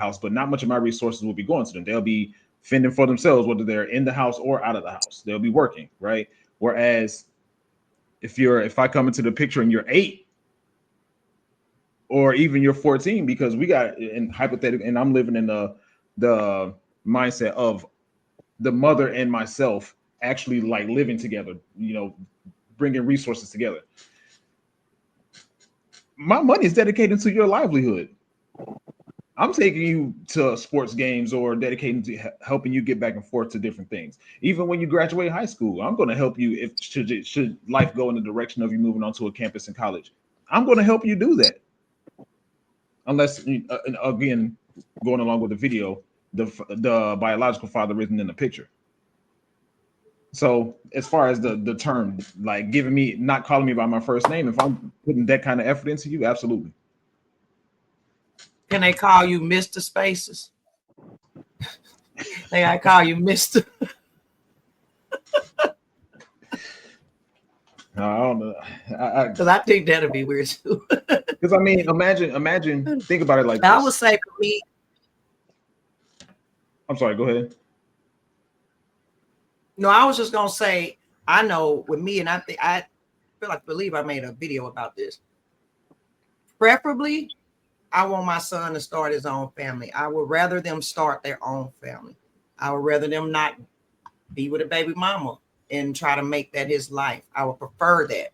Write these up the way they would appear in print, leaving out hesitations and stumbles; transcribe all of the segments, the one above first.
house, but not much of my resources will be going to them. They'll be fending for themselves, whether they're in the house or out of the house. They'll be working, right? Whereas if I come into the picture and you're 8 or even you're 14, because we got in hypothetical, and I'm living in the mindset of the mother and myself actually like living together, bringing resources together. My money is dedicated to your livelihood. I'm taking you to sports games or dedicating to helping you get back and forth to different things. Even when you graduate high school, I'm going to help you if should life go in the direction of you moving onto a campus in college. I'm going to help you do that. Unless, again, going along with the video, the biological father isn't in the picture. So as far as the term, like not calling me by my first name, if I'm putting that kind of effort into you, absolutely. Can they call you Mr. Spaces? I call you Mr. I don't know. Because I think that'd be weird too. Because I mean, imagine, think about it like this. I would say for me. I'm sorry, go ahead. No, I was just gonna say, I know with me, and I believe I made a video about this. Preferably, I want my son to start his own family. I would rather them start their own family. I would rather them not be with a baby mama and try to make that his life. I would prefer that.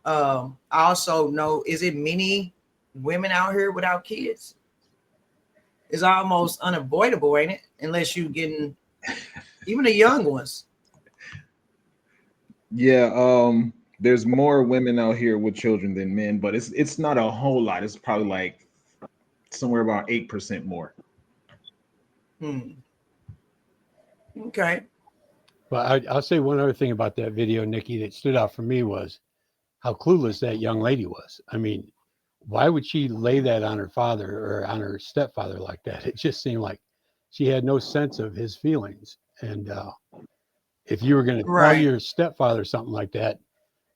I also know, is it many women out here without kids? It's almost unavoidable, ain't it? Unless you getting even the young ones. Yeah, there's more women out here with children than men, but it's not a whole lot. It's probably like somewhere about 8% more. Okay. But I'll say one other thing about that video, Nikki, that stood out for me was how clueless that young lady was. I mean, why would she lay that on her father or on her stepfather like that? It just seemed like she had no sense of his feelings. And if you were going to tell your stepfather something like that,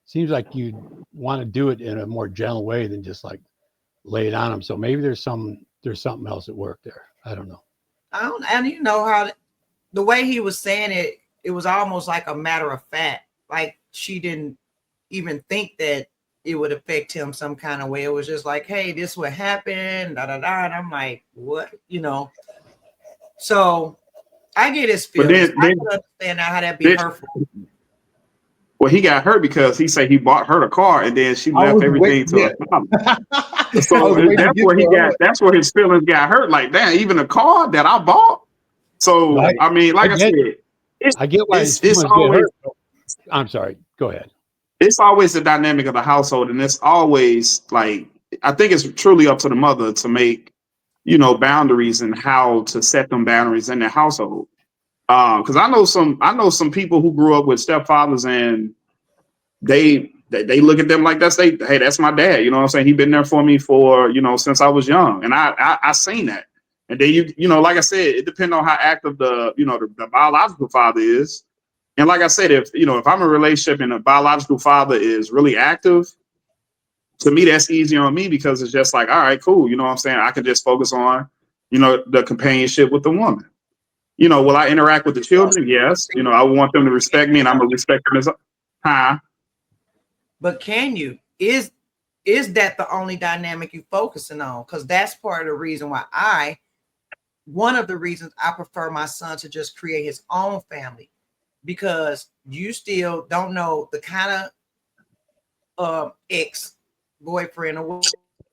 seems like you'd want to do it in a more gentle way than just like lay it on him. So maybe there's something else at work there. I don't know. And you know how the way he was saying it, it was almost like a matter of fact. Like she didn't even think that it would affect him some kind of way. It was just like, hey, this would happen, da da da. And I'm like, what? So I get his feelings. I can understand now how that'd be hurtful. Well, he got hurt because he said he bought her the car and then she left everything to her mom. So that's where his feelings got hurt. Like, damn, even a car that I bought. So I mean, like I said, I get why it's always. I'm sorry. Go ahead. It's always the dynamic of the household, and it's always like I think it's truly up to the mother to make boundaries and how to set them boundaries in their household. Because I know some people who grew up with stepfathers and they look at them like hey, that's my dad. You know what I'm saying? He's been there for me for since I was young, and I seen that. And then like I said, it depends on how active the biological father is. And like I said, if I'm in a relationship and the biological father is really active, to me that's easier on me because it's just like, all right, cool. You know what I'm saying? I can just focus on the companionship with the woman. Will I interact with the children? Yes. I want them to respect me and I'm gonna respect them as But can you? Is that the only dynamic you focusing on? Because that's part of the reason why one of the reasons I prefer my son to just create his own family, because you still don't know the kind of ex-boyfriend or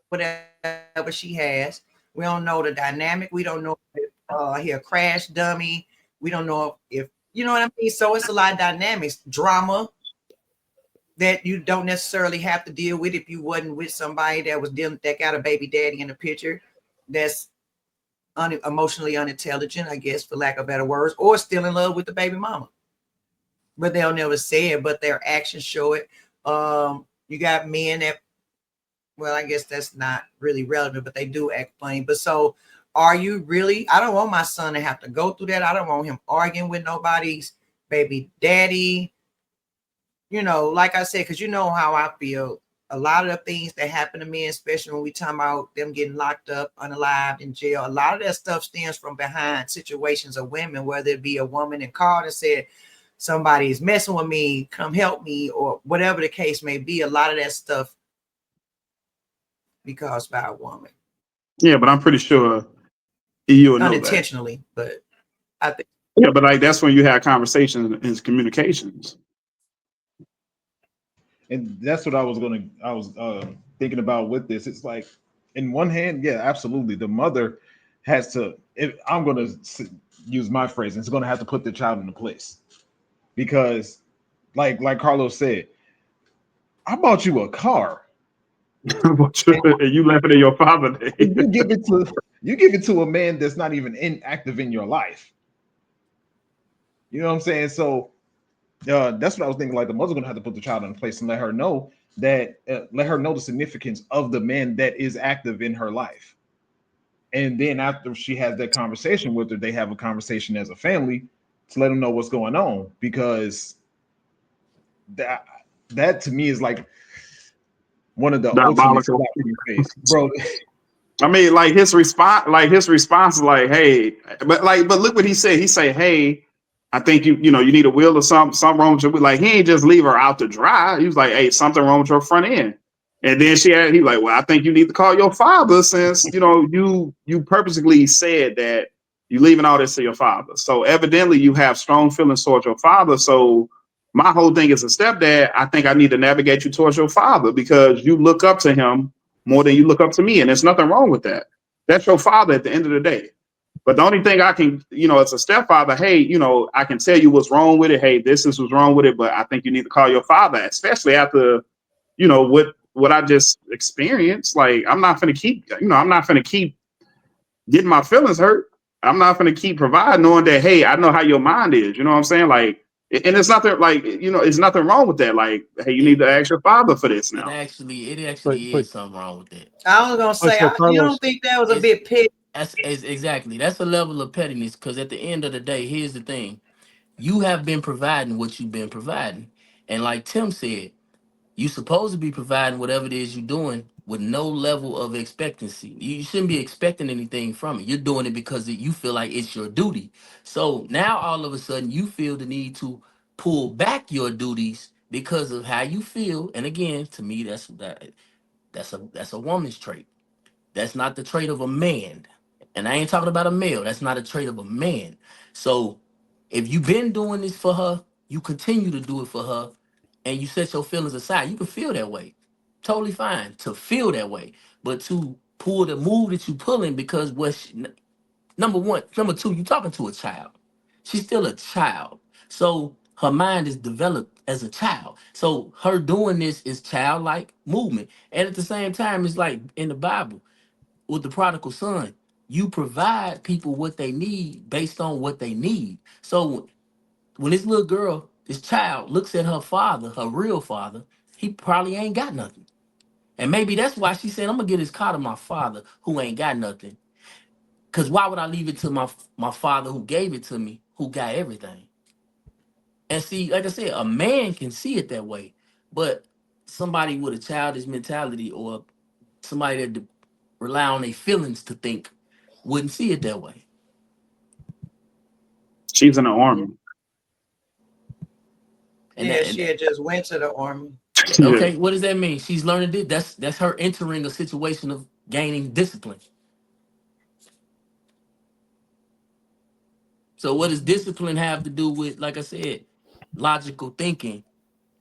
whatever she has. We don't know the dynamic. We don't know if he a crash dummy. We don't know if you know what I mean. So it's a lot of dynamics, drama that you don't necessarily have to deal with if you wasn't with somebody that got a baby daddy in the picture that's emotionally unintelligent, I guess, for lack of better words, or still in love with the baby mama. But they'll never say it, but their actions show it. You got men that, well, I guess that's not really relevant, but they do act funny. But so are you really? I don't want my son to have to go through that. I don't want him arguing with nobody's baby daddy. Like I said, because you know how I feel. a lot of the things that happen to men, especially when we talk about them getting locked up, unalived in jail, a lot of that stuff stems from behind situations of women, whether it be a woman that called and said, somebody is messing with me, come help me, or whatever the case may be. A lot of that stuff be caused by a woman. Yeah, but I'm pretty sure you would know that. Unintentionally, but I think. Yeah, but like that's when you have conversations and communications. And that's what I was thinking about with this. It's like, in one hand, yeah, absolutely, the mother has to. I'm gonna use my phrase, it's gonna have to put the child in the place, because, like Carlos said, I bought you a car, And you left it in your father day. you give it to a man that's not even active in your life. You know what I'm saying? So that's what I was thinking. Like, the mother's gonna have to put the child in place and let her know the significance of the man that is active in her life. And then after she has that conversation with her, they have a conversation as a family to let them know what's going on, because that to me is like one of the ultimate slap in your face, bro. I mean, like his response is like, hey, but look what he said. He say, hey, I think you need a wheel or something wrong with your wheel. Like, he ain't just leave her out to dry. He was like, hey, something wrong with your front end. And then he like, well, I think you need to call your father, since you purposely said that you leaving all this to your father. So evidently you have strong feelings towards your father. So my whole thing as a stepdad, I think I need to navigate you towards your father, because you look up to him more than you look up to me. And there's nothing wrong with that. That's your father at the end of the day. But the only thing I can, as a stepfather, hey, I can tell you what's wrong with it. Hey, this is what's wrong with it. But I think you need to call your father, especially after, what I just experienced. Like, I'm not going to keep getting my feelings hurt. I'm not going to keep providing, knowing that, hey, I know how your mind is. You know what I'm saying? Like, and it's nothing like, it's nothing wrong with that. Like, hey, you need to ask your father for this now. It actually is something wrong with that. I was gonna say, you don't think that was a bit petty? That's exactly. That's a level of pettiness, because at the end of the day, here's the thing: you have been providing what you've been providing, and like Tim said, you supposed to be providing whatever it is you're doing with no level of expectancy. You shouldn't be expecting anything from it. You're doing it because you feel like it's your duty. So now all of a sudden you feel the need to pull back your duties because of how you feel. And again, to me, that's a woman's trait. That's not the trait of a man. And I ain't talking about a male. That's not a trait of a man. So if you've been doing this for her, you continue to do it for her, and you set your feelings aside. You can feel that way. Totally fine to feel that way. But to pull the move that you pulling because number one, number two, you talking to a child. She's still a child. So her mind is developed as a child. So her doing this is childlike movement. And at the same time, it's like in the Bible with the prodigal son, you provide people what they need based on what they need. So when this little girl, this child, looks at her father, her real father, he probably ain't got nothing. And maybe that's why she said, I'm gonna get this car to my father who ain't got nothing. Cause why would I leave it to my father who gave it to me, who got everything? And see, like I said, a man can see it that way, but somebody with a childish mentality or somebody that rely on their feelings to think wouldn't see it that way. She's in the army. And she had just went to the army. Okay, what does that mean? She's learning it. That's her entering a situation of gaining discipline. So what does discipline have to do with, like I said, logical thinking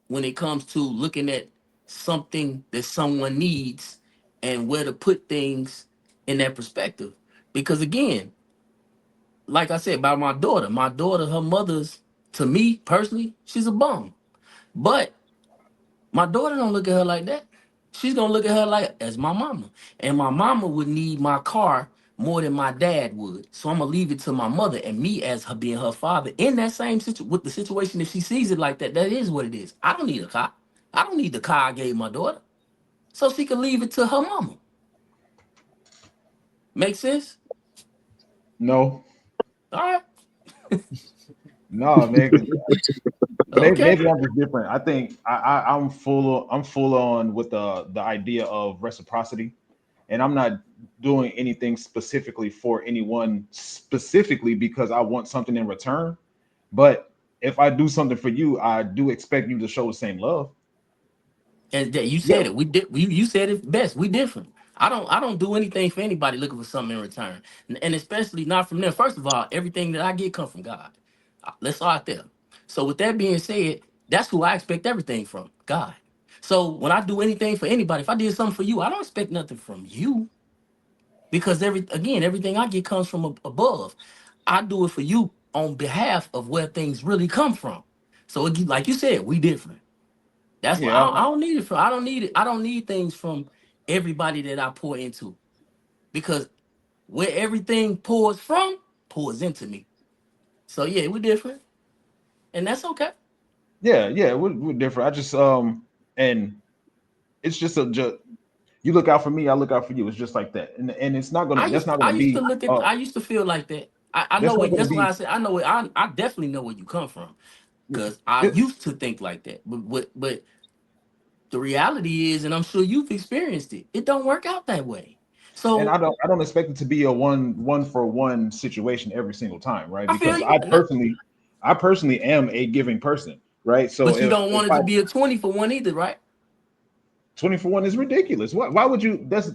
when it comes to looking at something that someone needs and where to put things in that perspective? Because again, like I said, about my daughter, her mother's, to me personally, she's a bum. But my daughter don't look at her like that. She's gonna look at her like as my mama. And my mama would need my car more than my dad would. So I'm gonna leave it to my mother and me as her being her father in that same with the situation. If she sees it like that, that is what it is. I don't need a car. I don't need the car I gave my daughter. So she can leave it to her mama. Make sense? No. All right. No, man. But Okay. maybe I'm just different. I think I'm full on with the idea of reciprocity, and I'm not doing anything specifically for anyone specifically because I want something in return. But if I do something for you, I do expect you to show the same love. And that you Yeah, said it. You said it best. We different. I don't do anything for anybody looking for something in return, and especially not from them. First of all, everything that I get come from God. Let's start there. So with that being said, that's who I expect everything from, God. So when I do anything for anybody, if I did something for you, I don't expect nothing from you because everything I get comes from above. I do it for you on behalf of where things really come from. So like you said, we different. That's why yeah, I don't need it from. I don't need it. I don't need things from everybody that I pour into because where everything pours from pours into me. So yeah, we're different, and that's okay. yeah. We're different. I just and it's just you look out for me, I look out for you. It's just like that, and it's not gonna. That's not I gonna used to be. look at. I used to feel like that. I know That's not what. gonna That's why be. I said I know it. I definitely know where you come from because I It, used to think like that. But the reality is, and I'm sure you've experienced it. It don't work out that way. and So I don't expect it to be a one for one situation every single time, right? I feel Because you. I personally am a giving person, right? So But you don't if want it I to be a 20 for one either, right? 20 for one is ridiculous. Why would you? That's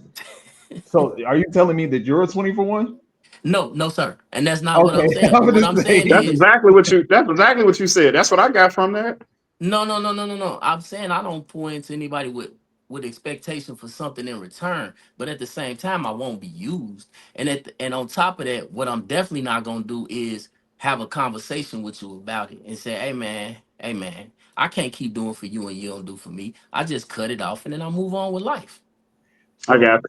so. Are you telling me that you're a 20 for one? No, no, sir. And that's not what Okay, I'm saying. I'm What gonna I'm say. saying is That's exactly what you said. That's what I got from that. no, no, no, no, no, no. I'm saying I don't pour into anybody with expectation for something in return, but at the same time, I won't be used. And on top of that, what I'm definitely not gonna do is have a conversation with you about it and say, hey man, I can't keep doing for you and you don't do for me. I just cut it off and then I move on with life. I So got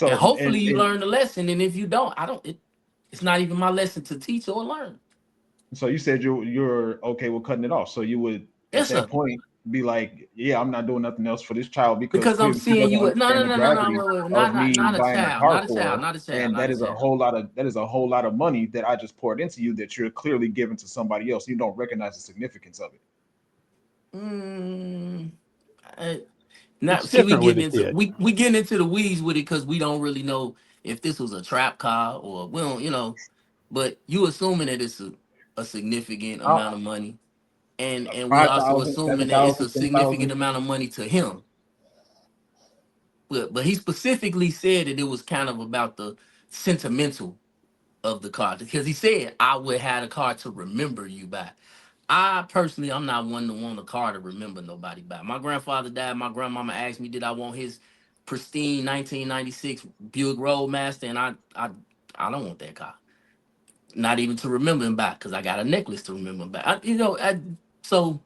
And so hopefully you learn the lesson. And if you don't, I don't. It's not even my lesson to teach or learn. so you said you're okay with cutting it off. So you would at Yes, that sir. point be like, yeah, I'm not doing nothing else for this child because Because I'm clearly she seeing doesn't you. No, no, understand the no, no, no. gravity Wait, wait, of me not a buying a child. car Not a for child. her. Not a child. And Not that a is a child. whole lot of money that I just poured into you that you're clearly giving to somebody else. You don't recognize the significance of it. Mm, I- now, It's see, we different with getting a into kid. we getting into the weeds with it because we don't really know if this was a trap car or we don't, But you assuming that it's a significant Uh, amount of money, and we also 5,000, assuming that it's 7,000, a significant 10,000. amount of money to him. But he specifically said that it was kind of about the sentimental of the car because he said I would have a car to remember you by. I personally, I'm not one to want a car to remember nobody by. My grandfather died. My grandmama asked me, did I want his pristine 1996 Buick Roadmaster, and I don't want that car. Not even to remember him by, because I got a necklace to remember him by. So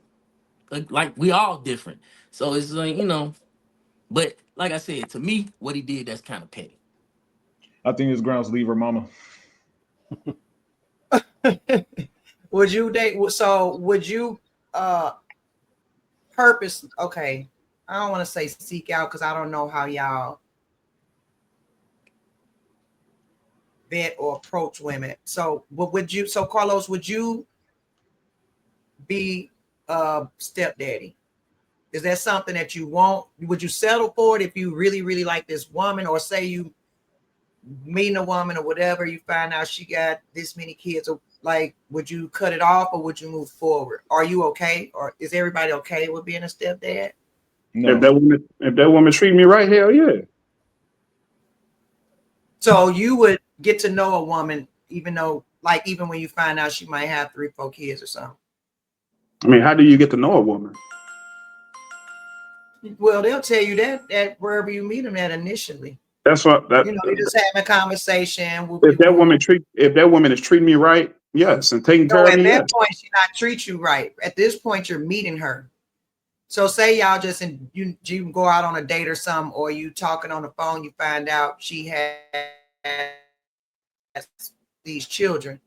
like we all different. So it's like but like I said, to me, what he did that's kind of petty. I think it's grounds leave her mama. Would you date? So would you purpose? Okay, I don't want to say seek out because I don't know how y'all vet or approach women. So would you? So Carlos, would you be a stepdaddy? Is that something that you want? Would you settle for it if you really, really like this woman, or say you meeting a woman or whatever, you find out she got this many kids? Or like, would you cut it off or would you move forward? Are you okay, or is everybody okay with being a stepdad? No. if that woman treat me right, hell yeah. So you would get to know a woman, even though, like, even when you find out she might have 3, 4 kids or something. I mean, how do you get to know a woman? Well, they'll tell you that at wherever you meet them at initially. That's what that. You're just having a conversation. Whoop, If whoop, that whoop. woman is treating me right, yes, and taking care So of at me, that yes. point, she not treat you right. At this point, you're meeting her. So say y'all just you go out on a date or something, or you talking on the phone, you find out she has these children.